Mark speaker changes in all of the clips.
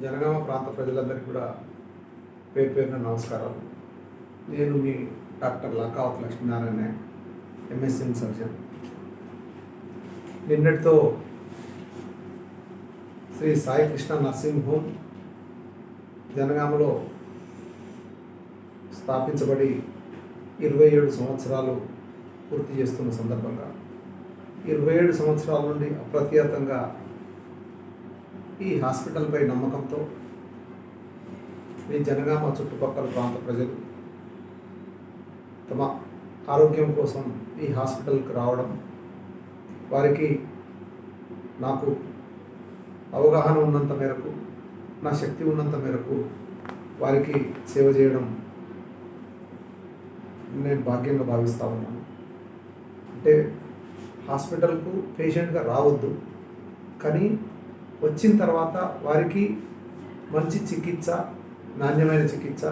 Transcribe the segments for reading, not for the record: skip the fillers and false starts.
Speaker 1: జనగామ ప్రాంత ప్రజలందరికీ కూడా పేరు పేరున నమస్కారాలు. నేను మీ doctor Lakavath Lakshminarayana, MSN surgeon. నిన్నటితో శ్రీ సాయి కృష్ణ నర్సింగ్ హోమ్ జనగామలో స్థాపించబడి 27 సంవత్సరాలు పూర్తి చేస్తున్న సందర్భంగా 27 సంవత్సరాల నుండి అప్రతిహతంగా ఈ హాస్పిటల్పై నమ్మకంతో ఈ జనగామ చుట్టుపక్కల ప్రాంత ప్రజలు తమ ఆరోగ్యం కోసం ఈ హాస్పిటల్కి రావడం, వారికి నాకు అవగాహన ఉన్నంత మేరకు, నా శక్తి ఉన్నంత మేరకు వారికి సేవ చేయడం నేను భాగ్యంగా భావిస్తూ ఉన్నాను. అంటే హాస్పిటల్కు పేషెంట్గా రావద్దు, కానీ వచ్చిన తర్వాత వారికి మంచి చికిత్స, నాణ్యమైన చికిత్స,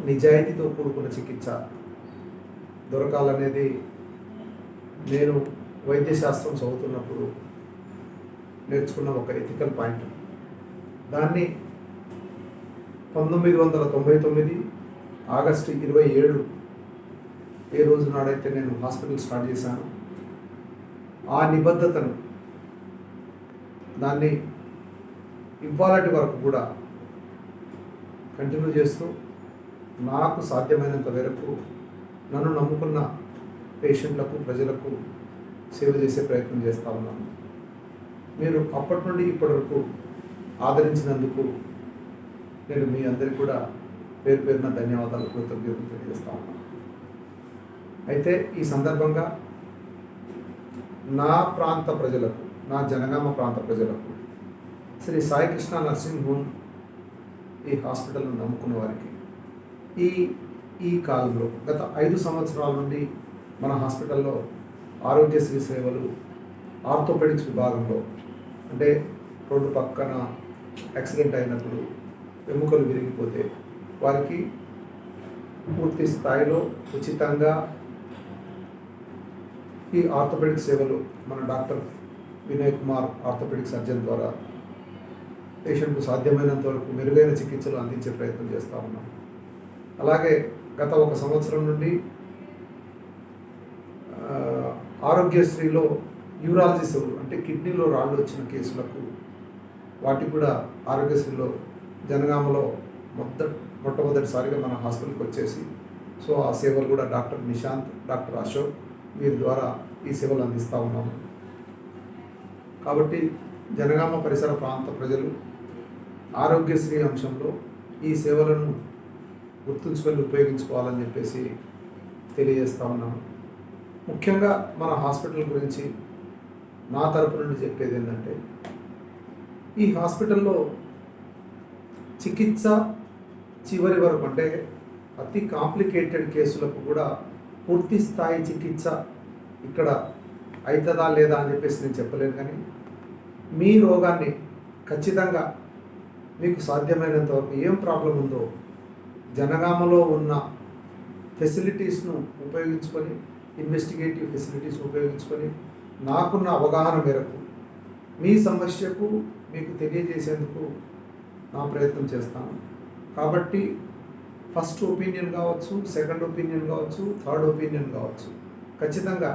Speaker 1: నిజాయితీతో కూడుకున్న చికిత్స దొరకాలనేది నేను వైద్యశాస్త్రం చదువుతున్నప్పుడు నేర్చుకున్న ఒక ఎథికల్ పాయింట్. దాన్ని 1999 ఆగస్టు 27 ఏ రోజు నాడైతే నేను హాస్పిటల్ స్టార్ట్ చేశాను, ఆ నిబద్ధతను దాన్ని ఇవ్వాలటి వరకు కూడా కంటిన్యూ చేస్తూ నాకు సాధ్యమైనంత మేరకు నన్ను నమ్ముకున్న పేషెంట్లకు, ప్రజలకు సేవ చేసే ప్రయత్నం చేస్తూ ఉన్నాను. మీరు అప్పటి నుండి ఇప్పటి వరకు ఆదరించినందుకు నేను మీ అందరికీ కూడా పేరు పేరున ధన్యవాదాలు, కృతజ్ఞతలు తెలియజేస్తా ఉన్నాను. అయితే ఈ సందర్భంగా నా ప్రాంత ప్రజలకు, నా జనగామ ప్రాంత ప్రజలకు శ్రీ సాయి కృష్ణ నర్సింగ్ హోమ్ ఈ హాస్పిటల్ను నమ్ముకున్న వారికి ఈ కాలంలో గత 5 సంవత్సరాల నుండి మన హాస్పిటల్లో ఆరోగ్యశ్రీ సేవలు ఆర్థోపెడిక్స్ విభాగంలో, అంటే రోడ్డు పక్కన యాక్సిడెంట్ అయినప్పుడు ఎముకలు విరిగిపోతే వారికి పూర్తి స్థాయిలో ఉచితంగా ఈ ఆర్థోపెడిక్ సేవలు మన doctor Vinay Kumar orthopaedic surgeon ద్వారా పేషెంట్కు సాధ్యమైనంత వరకు మెరుగైన చికిత్సలు అందించే ప్రయత్నం చేస్తూ ఉన్నాం. అలాగే గత 1 సంవత్సరం నుండి ఆరోగ్యశ్రీలో యూరాలజీ సేవలు, అంటే కిడ్నీలో రాళ్ళు వచ్చిన కేసులకు వాటికి కూడా ఆరోగ్యశ్రీలో జనగామలో మొట్టమొదటిసారిగా మన హాస్పిటల్కి వచ్చేసి, సో ఆ సేవలు కూడా డాక్టర్ నిశాంత్, డాక్టర్ అశోక్ వీరి ద్వారా ఈ సేవలు అందిస్తూ ఉన్నాము. కాబట్టి జనగామ పరిసర ప్రాంత ప్రజలు ఆరోగ్యశ్రీ అంశంలో ఈ సేవలను గుర్తుంచుకొని ఉపయోగించుకోవాలని చెప్పేసి తెలియజేస్తూ ఉన్నాను. ముఖ్యంగా మన హాస్పిటల్ గురించి నా తరపు నుండి చెప్పేది ఏంటంటే, ఈ హాస్పిటల్లో చికిత్స చివరి వరకు, అంటే అతి కాంప్లికేటెడ్ కేసులకు కూడా పూర్తి స్థాయి చికిత్స ఇక్కడ అవుతుందా లేదా అని చెప్పేసి నేను చెప్పలేను, కానీ మీ రోగాన్ని ఖచ్చితంగా మీకు సాధ్యమైనంత వరకు ఏం ప్రాబ్లం ఉందో జనగామలో ఉన్న ఫెసిలిటీస్ను ఉపయోగించుకొని, ఇన్వెస్టిగేటివ్ ఫెసిలిటీస్ను ఉపయోగించుకొని నాకున్న అవగాహన మేరకు మీ సమస్యకు మీకు తెలియజేసేందుకు నా ప్రయత్నం చేస్తాను. కాబట్టి ఫస్ట్ ఒపీనియన్ కావచ్చు, సెకండ్ ఒపీనియన్ కావచ్చు, థర్డ్ ఒపీనియన్ కావచ్చు, ఖచ్చితంగా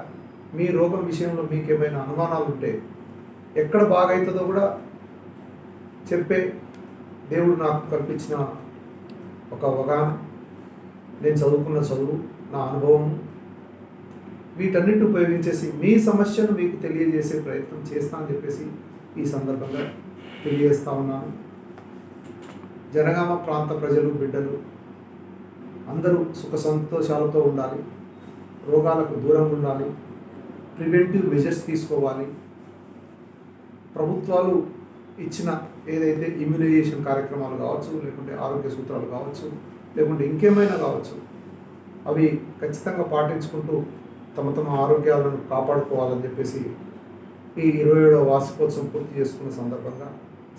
Speaker 1: మీ రోగం విషయంలో మీకు ఏమైనా అనుమానాలు ఉంటే ఎక్కడ బాగవుతుందో కూడా చెప్పే దేవుడు నాకు కల్పించిన ఒక అవగాహన, నేను చదువుకున్న చదువు, నా అనుభవం, వీటన్నిటి ఉపయోగించేసి మీ సమస్యను మీకు తెలియజేసే ప్రయత్నం చేస్తానని చెప్పేసి ఈ సందర్భంగా తెలియజేస్తా ఉన్నాను. జనగామ ప్రాంత ప్రజలు, బిడ్డలు అందరూ సుఖ సంతోషాలతో ఉండాలి, రోగాలకు దూరంగా ఉండాలి, ప్రివెంటివ్ మెజర్స్ తీసుకోవాలి. ప్రభుత్వాలు ఇచ్చిన ఏదైతే ఇమ్యునైజేషన్ కార్యక్రమాలు కావచ్చు, లేకుంటే ఆరోగ్య సూత్రాలు కావచ్చు, లేకుంటే ఇంకేమైనా కావచ్చు, అవి ఖచ్చితంగా పాటించుకుంటూ తమ ఆరోగ్యాలను కాపాడుకోవాలని చెప్పేసి ఈ 27వ వార్షికోత్సవం పూర్తి చేసుకున్న సందర్భంగా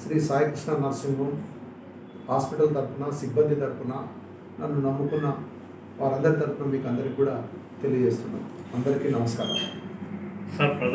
Speaker 1: Shri Sai Krishna nursing home hospital తరఫున, సిబ్బంది తరఫున, నన్ను నమ్ముకున్న వారందరి తరఫున మీకు అందరికీ కూడా తెలియజేస్తున్నాను. అందరికీ నమస్కారం.
Speaker 2: సార్.